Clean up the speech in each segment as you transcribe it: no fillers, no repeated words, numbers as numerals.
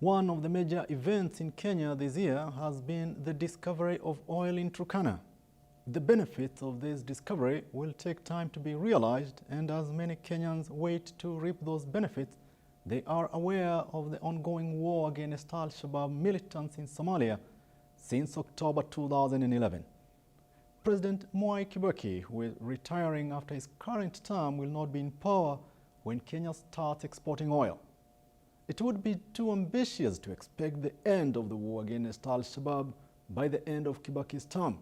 One of the major events in Kenya this year has been the discovery of oil in Turkana. The benefits of this discovery will take time to be realized, and as many Kenyans wait to reap those benefits, they are aware of the ongoing war against Shabaab militants in Somalia since October 2011. President Kibaki, who is retiring after his current term, will not be in power when Kenya starts exporting oil. It would be too ambitious to expect the end of the war against Shabaab by the end of Kibaki's term.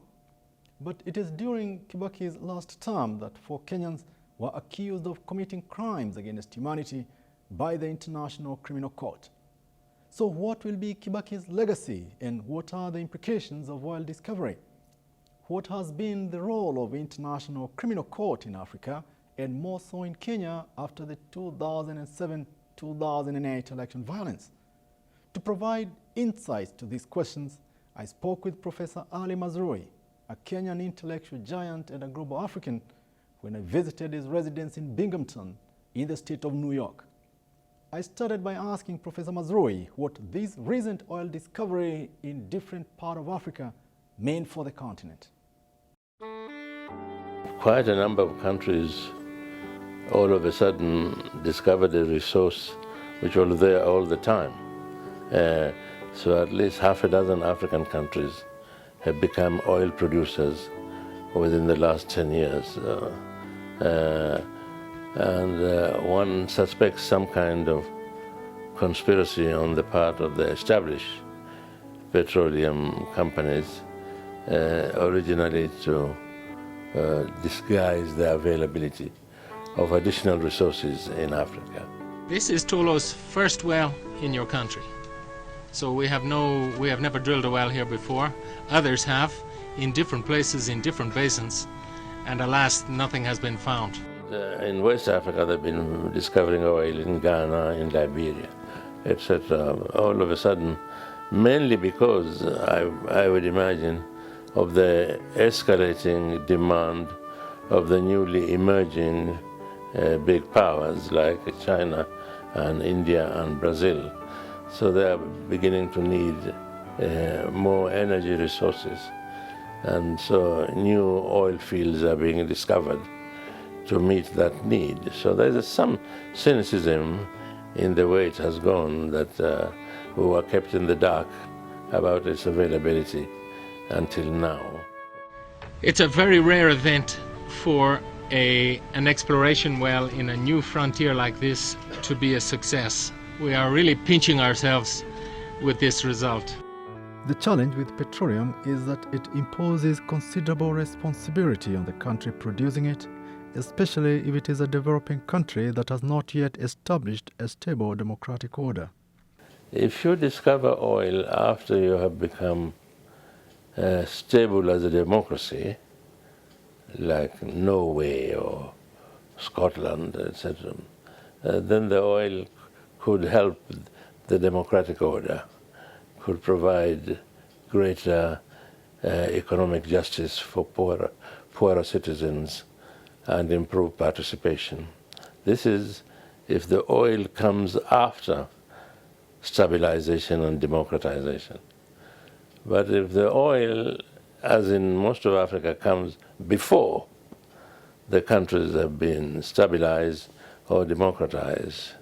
But it is during Kibaki's last term that 4 Kenyans were accused of committing crimes against humanity by the International Criminal Court. So what will be Kibaki's legacy, and what are the implications of oil discovery? What has been the role of the International Criminal Court in Africa, and more so in Kenya after the 2007-2008 election violence? To provide insights to these questions, I spoke with Professor Ali Mazrui, a Kenyan intellectual giant and a global African, when I visited his residence in Binghamton in the state of New York. I started by asking Professor Mazrui what this recent oil discovery in different parts of Africa meant for the continent. Quite a number of countries all of a sudden discovered a resource which was there all the time. So at least half a dozen African countries have become oil producers within the last 10 years. One suspects some kind of conspiracy on the part of the established petroleum companies, originally to disguise the availability of additional resources in Africa. This is Tolo's first well in your country. So we have never drilled a well here before. Others have, in different places, in different basins, and alas, nothing has been found. In West Africa, they've been discovering oil in Ghana, in Liberia, etc. All of a sudden, mainly because I would imagine of the escalating demand of the newly emerging big powers like China and India and Brazil. So they are beginning to need more energy resources. And so new oil fields are being discovered to meet that need. So there's some cynicism in the way it has gone, that we were kept in the dark about its availability until now. It's a very rare event for an exploration well in a new frontier like this to be a success. We are really pinching ourselves with this result. The challenge with petroleum is that it imposes considerable responsibility on the country producing it, especially if it is a developing country that has not yet established a stable democratic order. If you discover oil after you have become stable as a democracy, like Norway or Scotland, etc., then the oil could help the democratic order, could provide greater economic justice for poorer citizens and improve participation. This is if the oil comes after stabilization and democratization. But if the oil, as in most of Africa, comes before the countries have been stabilized or democratized,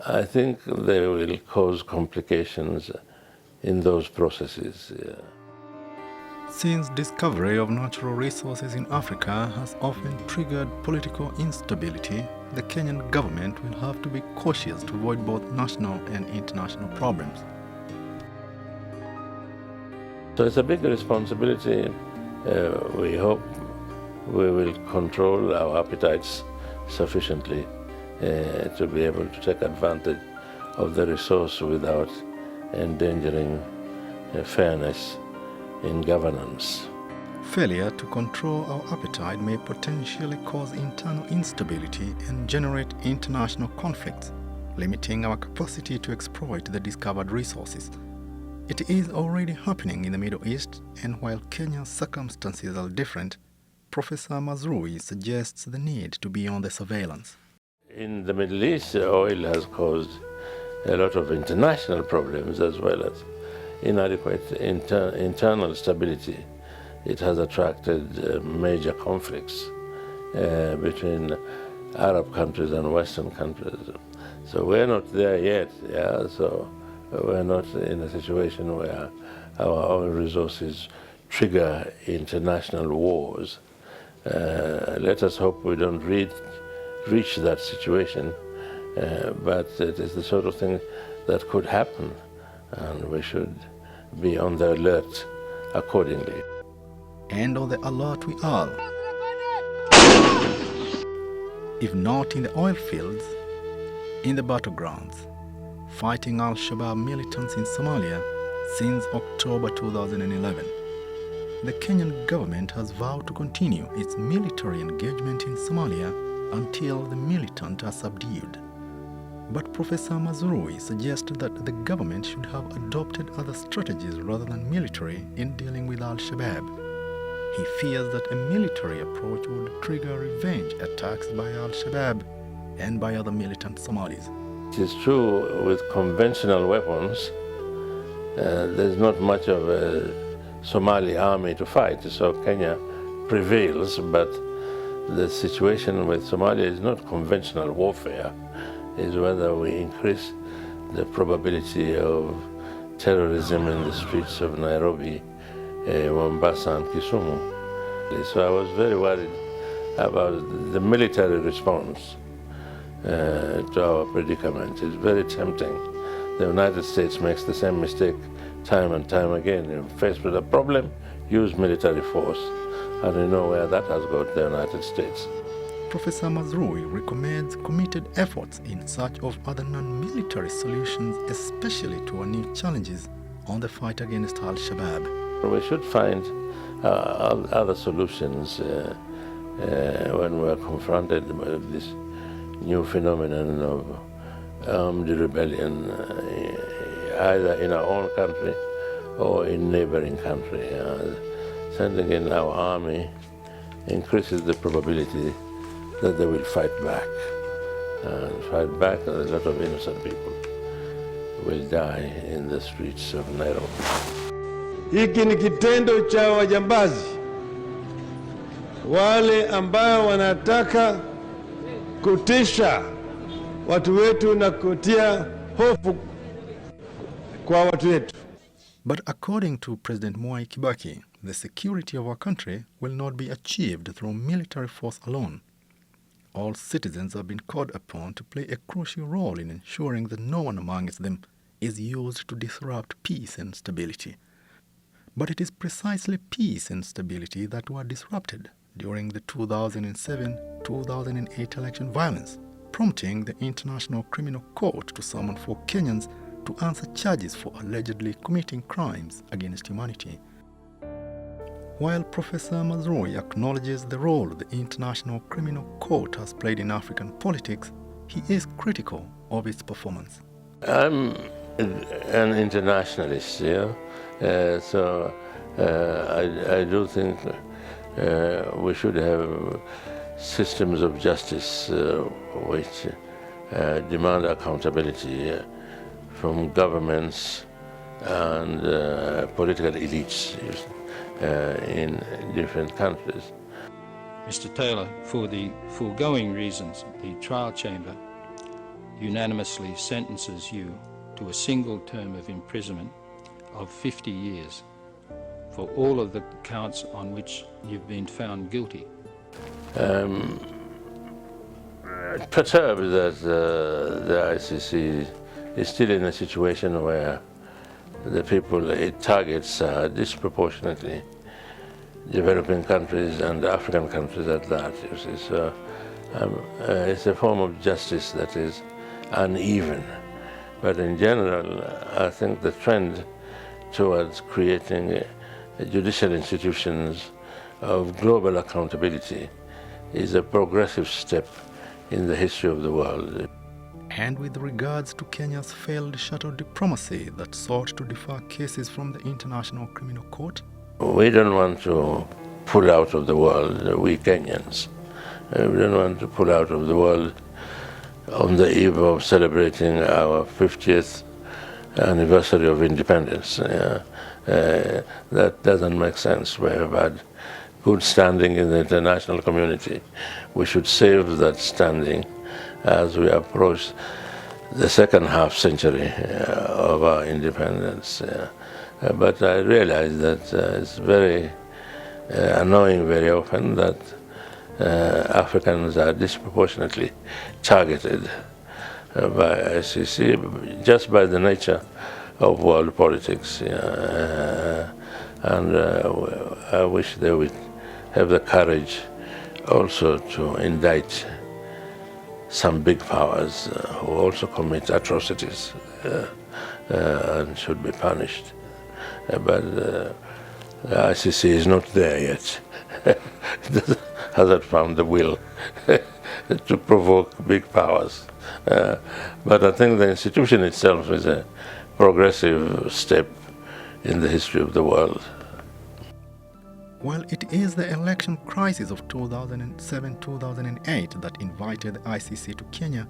I think they will cause complications in those processes. Yeah. Since discovery of natural resources in Africa has often triggered political instability, the Kenyan government will have to be cautious to avoid both national and international problems. So it's a big responsibility. We hope we will control our appetites sufficiently to be able to take advantage of the resource without endangering fairness in governance. Failure to control our appetite may potentially cause internal instability and generate international conflicts, limiting our capacity to exploit the discovered resources. It is already happening in the Middle East, and while Kenya's circumstances are different, Professor Mazrui suggests the need to be on the surveillance. In the Middle East, oil has caused a lot of international problems as well as inadequate internal stability. It has attracted major conflicts between Arab countries and Western countries. So we're not there yet, yeah? So we're not in a situation where our oil resources trigger international wars. Let us hope we don't reach that situation, but it is the sort of thing that could happen, and we should be on the alert accordingly. And on the alert we are. If not in the oil fields, in the battlegrounds, fighting Al-Shabaab militants in Somalia since October 2011. The Kenyan government has vowed to continue its military engagement in Somalia until the militants are subdued. But Professor Mazrui suggested that the government should have adopted other strategies rather than military in dealing with Al-Shabaab. He fears that a military approach would trigger revenge attacks by Al-Shabaab and by other militant Somalis. It is true with conventional weapons, there's not much of a Somali army to fight, so Kenya prevails, but the situation with Somalia is not conventional warfare, is whether we increase the probability of terrorism in the streets of Nairobi, Mombasa and Kisumu. So I was very worried about the military response to our predicament. It's very tempting. The United States makes the same mistake time and time again. You're faced with a problem, use military force. And you know where that has got the United States. Professor Mazrui recommends committed efforts in search of other non-military solutions, especially to our new challenges on the fight against Al-Shabaab. We should find other solutions when we're confronted with this new phenomenon of armed rebellion, either in our own country or in neighboring country. Sending in our army increases the probability that they will fight back. And fight back, a lot of innocent people will die in the streets of Nairobi. Hiki ni kitendo cha wajambazi, wale ambao wanataka kutisha watu wetu na kutia hofu kwa watu wetu. But according to President Kibaki, the security of our country will not be achieved through military force alone. All citizens have been called upon to play a crucial role in ensuring that no one amongst them is used to disrupt peace and stability. But it is precisely peace and stability that were disrupted during the 2007-2008 election violence, prompting the International Criminal Court to summon 4 Kenyans to answer charges for allegedly committing crimes against humanity. While Professor Mazrui acknowledges the role the International Criminal Court has played in African politics, he is critical of its performance. I'm an internationalist, so I do think we should have systems of justice which demand accountability from governments and political elites in different countries. Mr. Taylor, for the foregoing reasons, the trial chamber unanimously sentences you to a single term of imprisonment of 50 years for all of the counts on which you've been found guilty. Perturbed that the ICC is still in a situation where the people it targets are disproportionately developing countries and African countries at that. You see. So it's a form of justice that is uneven. But in general, I think the trend towards creating judicial institutions of global accountability is a progressive step in the history of the world. And with regards to Kenya's failed shuttle diplomacy that sought to defer cases from the International Criminal Court? We don't want to pull out of the world, we Kenyans. We don't want to pull out of the world on the eve of celebrating our 50th anniversary of independence. That doesn't make sense. We have had good standing in the international community. We should save that standing as we approach the second half century of our independence. But I realize that it's very annoying very often that Africans are disproportionately targeted by ICC just by the nature of world politics. And I wish they would have the courage also to indict some big powers who also commit atrocities and should be punished. But the ICC is not there yet. It hasn't found the will to provoke big powers. But I think the institution itself is a progressive step in the history of the world. Well, it is the election crisis of 2007-2008 that invited the ICC to Kenya.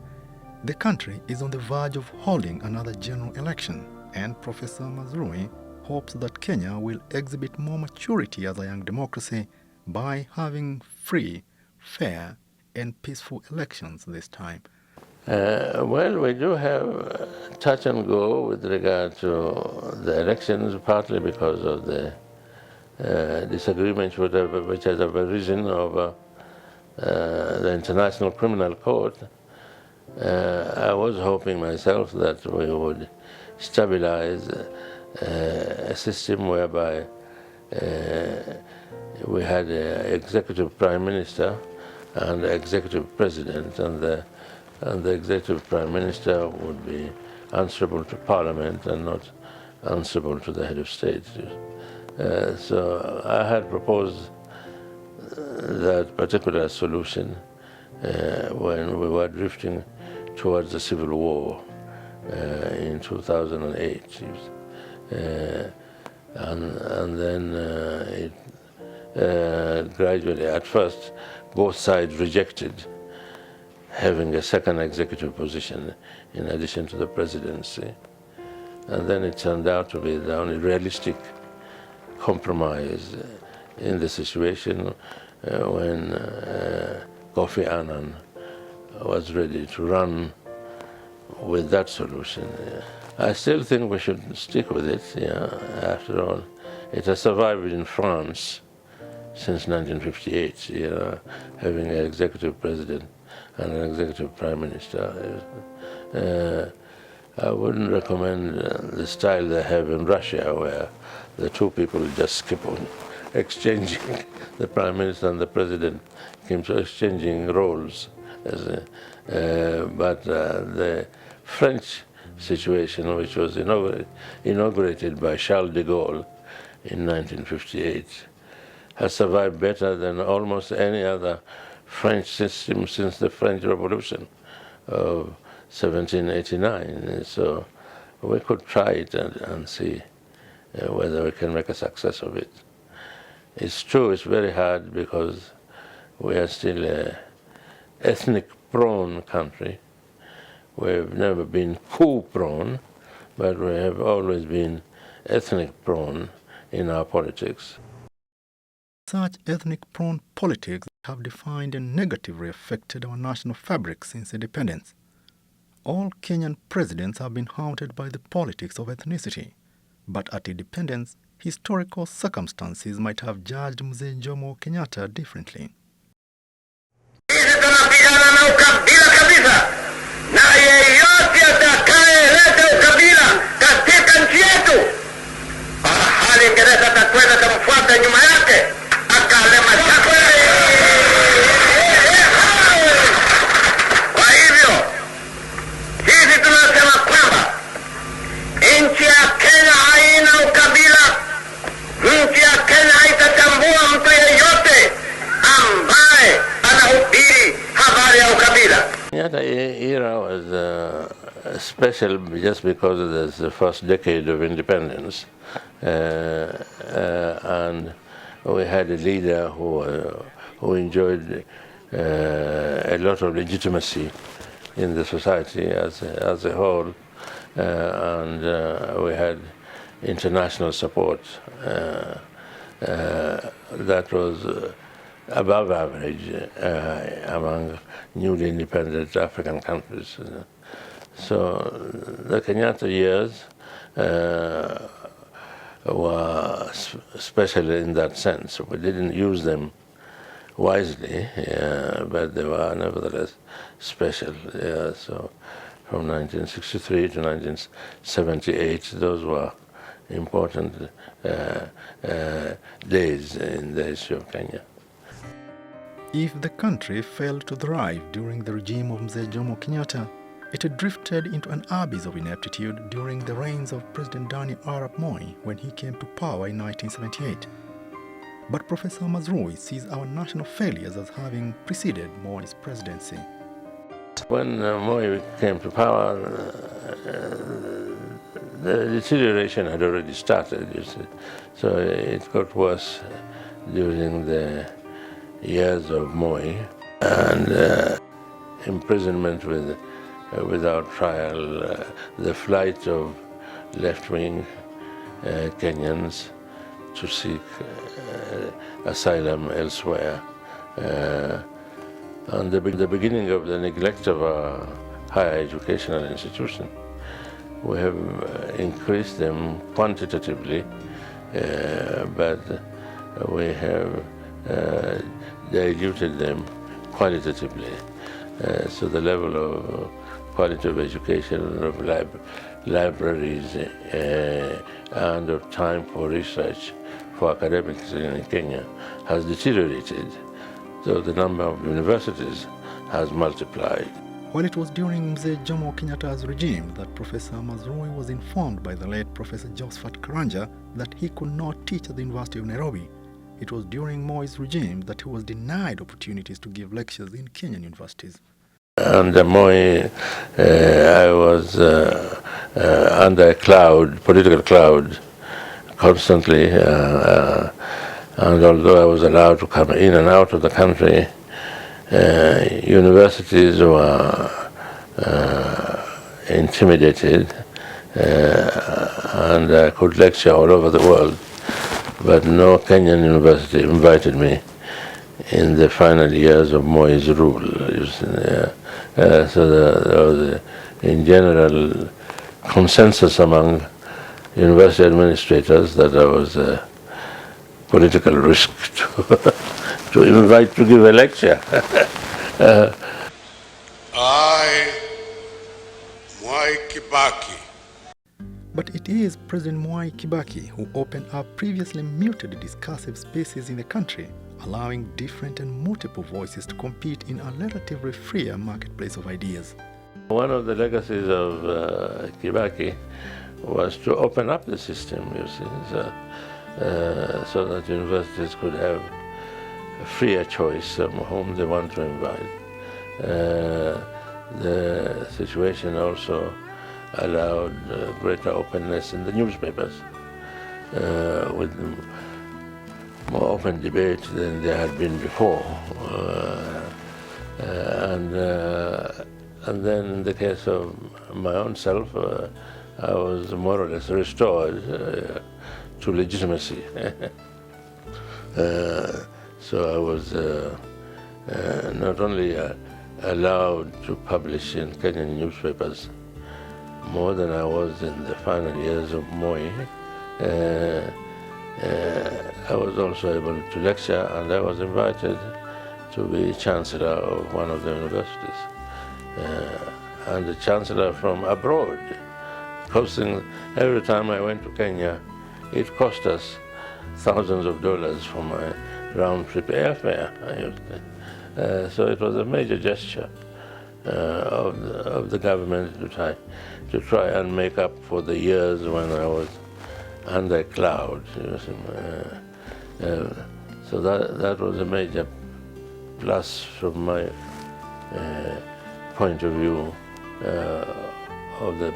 The country is on the verge of holding another general election, and Professor Mazrui hopes that Kenya will exhibit more maturity as a young democracy by having free, fair, and peaceful elections this time. Well, we do have touch and go with regard to the elections, partly because of the disagreements which has arisen over the International Criminal Court. I was hoping myself that we would stabilize a system whereby we had an executive prime minister and an executive president, and the executive prime minister would be answerable to parliament and not answerable to the head of state. So I had proposed that particular solution when we were drifting towards the civil war in 2008. And then it gradually, at first, both sides rejected having a second executive position in addition to the presidency. And then it turned out to be the only realistic compromise in the situation when Kofi Annan was ready to run with that solution. I still think we should stick with it. After all, it has survived in France since 1958, having an executive president and an executive prime minister. I wouldn't recommend the style they have in Russia, where the two people just keep on exchanging, the prime minister and the president keep exchanging roles. But the French situation, which was inaugurated by Charles de Gaulle in 1958, has survived better than almost any other French system since the French Revolution of 1789. So we could try it and see whether we can make a success of it. It's true, it's very hard because we are still an ethnic-prone country. We've never been coup-prone, but we have always been ethnic-prone in our politics. Such ethnic-prone politics have defined and negatively affected our national fabric since independence. All Kenyan presidents have been haunted by the politics of ethnicity. But at independence, historical circumstances might have judged Mzee Jomo Kenyatta differently. Sisi tunapigana na ukabila kabisa, na yeyote atakayeleta ukabila katika nchi yetu, hali Ingereza atakwenda kumfuata nyuma yake akalema chakwe. Kwa hivyo sisi tunasema kwamba nchi ya Kenya haina ukabila. Nchi ya Kenya haitatambua mtu yeyote ambaye anahubiri habari ya ukabila. That era was special just because it was the first decade of independence, and we had a leader who enjoyed a lot of legitimacy in the society as a whole, and we had international support that was above average among newly independent African countries. So the Kenyatta years were special in that sense. We didn't use them wisely, but they were nevertheless special. So from 1963 to 1978, those were important days in the history of Kenya. If the country failed to thrive during the regime of Mzee Jomo Kenyatta, it had drifted into an abyss of ineptitude during the reigns of President Daniel Arap Moi when he came to power in 1978. But Professor Mazrui sees our national failures as having preceded Moi's presidency. When Moi came to power, the deterioration had already started, you see. So it got worse during the years of Moi, and imprisonment without trial, the flight of left-wing Kenyans to seek asylum elsewhere, and the beginning of the neglect of our higher educational institution. We have increased them quantitatively, but we have diluted them qualitatively. So the level of quality of education, of libraries, and of time for research for academics in Kenya has deteriorated. So the number of universities has multiplied. While it was during Mzee Jomo Kenyatta's regime that Professor Mazrui was informed by the late Professor Josephat Karanja that he could not teach at the University of Nairobi, it was during Moi's regime that he was denied opportunities to give lectures in Kenyan universities. Under Moi, I was under a cloud, political cloud, constantly, and although I was allowed to come in and out of the country, universities were intimidated, and I could lecture all over the world, but no Kenyan university invited me in the final years of Moi's rule. So there was, in general, consensus among university administrators that I was a political risk to invite to give a lecture. I, Mwai Kibaki. But it is President Mwai Kibaki who opened up previously muted discursive spaces in the country, allowing different and multiple voices to compete in a relatively freer marketplace of ideas. One of the legacies of Kibaki was to open up the system, you see, so that universities could have a freer choice of whom they want to invite. The situation also allowed greater openness in the newspapers, with more open debate than there had been before. And then in the case of my own self, I was more or less restored to legitimacy. So I was not only allowed to publish in Kenyan newspapers more than I was in the final years of Moi, I was also able to lecture, and I was invited to be chancellor of one of the universities, and the chancellor from abroad, costing, every time I went to Kenya, it cost us thousands of dollars for my round-trip airfare. So it was a major gesture of the government to try and make up for the years when I was under a cloud. So that was a major plus from my point of view of the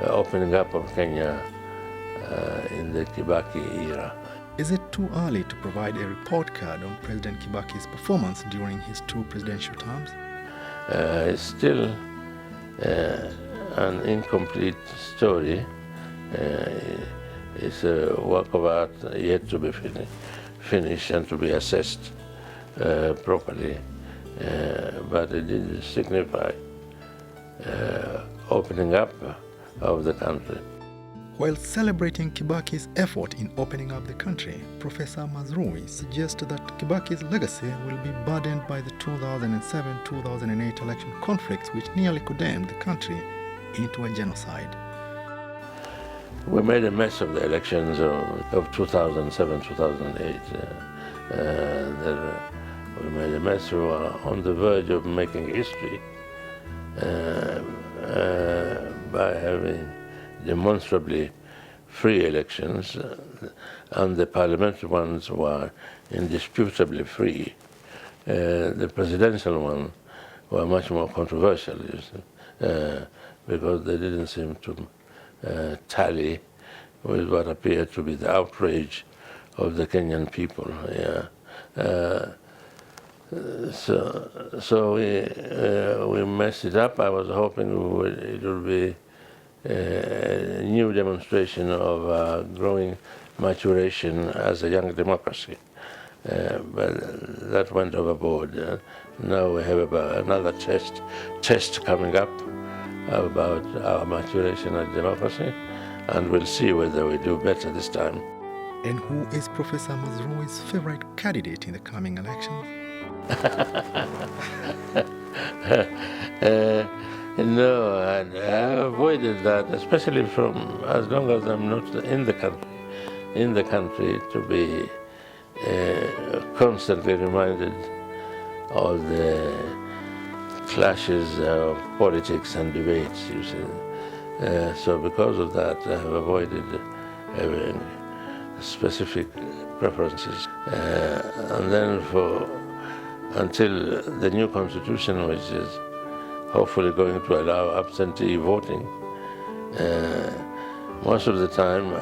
opening up of Kenya in the Kibaki era. Is it too early to provide a report card on President Kibaki's performance during his 2 presidential terms? It's still an incomplete story. It's a work of art yet to be finished and to be assessed properly, but it did signify opening up of the country. While celebrating Kibaki's effort in opening up the country, Professor Mazrui suggests that Kibaki's legacy will be burdened by the 2007-2008 election conflicts which nearly condemned the country into a genocide. We made a mess of the elections of 2007-2008. We made a mess. We were on the verge of making history by having demonstrably free elections, and the parliamentary ones were indisputably free. The presidential ones were much more controversial, you see, because they didn't seem to tally with what appeared to be the outrage of the Kenyan people. So we messed it up. I was hoping it would be a new demonstration of growing maturation as a young democracy. But that went overboard. Now we have another test coming up about our maturation as democracy, and we'll see whether we do better this time. And who is Professor Mazrui's favorite candidate in the coming elections? No, I avoided that, especially from as long as I'm not in the country, to be constantly reminded of the clashes of politics and debates, you see. So because of that, I have avoided having specific preferences. And then until the new constitution, which is hopefully going to allow absentee voting, most of the time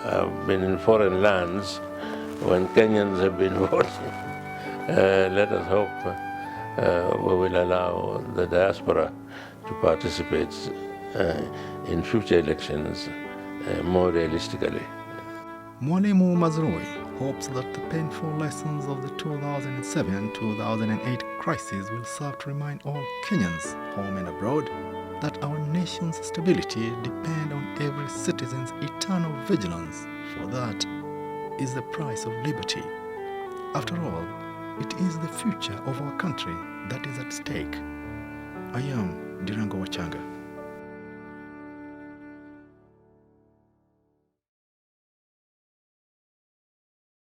I've been in foreign lands when Kenyans have been voting. Let us hope we will allow the diaspora to participate in future elections more realistically. Mwalimu Mazrui hopes that the painful lessons of the 2007-2008 crisis will serve to remind all Kenyans, home and abroad, that our nation's stability depends on every citizen's eternal vigilance, for that is the price of liberty. After all, it is the future of our country that is at stake. I am Ndirangu Wachanga.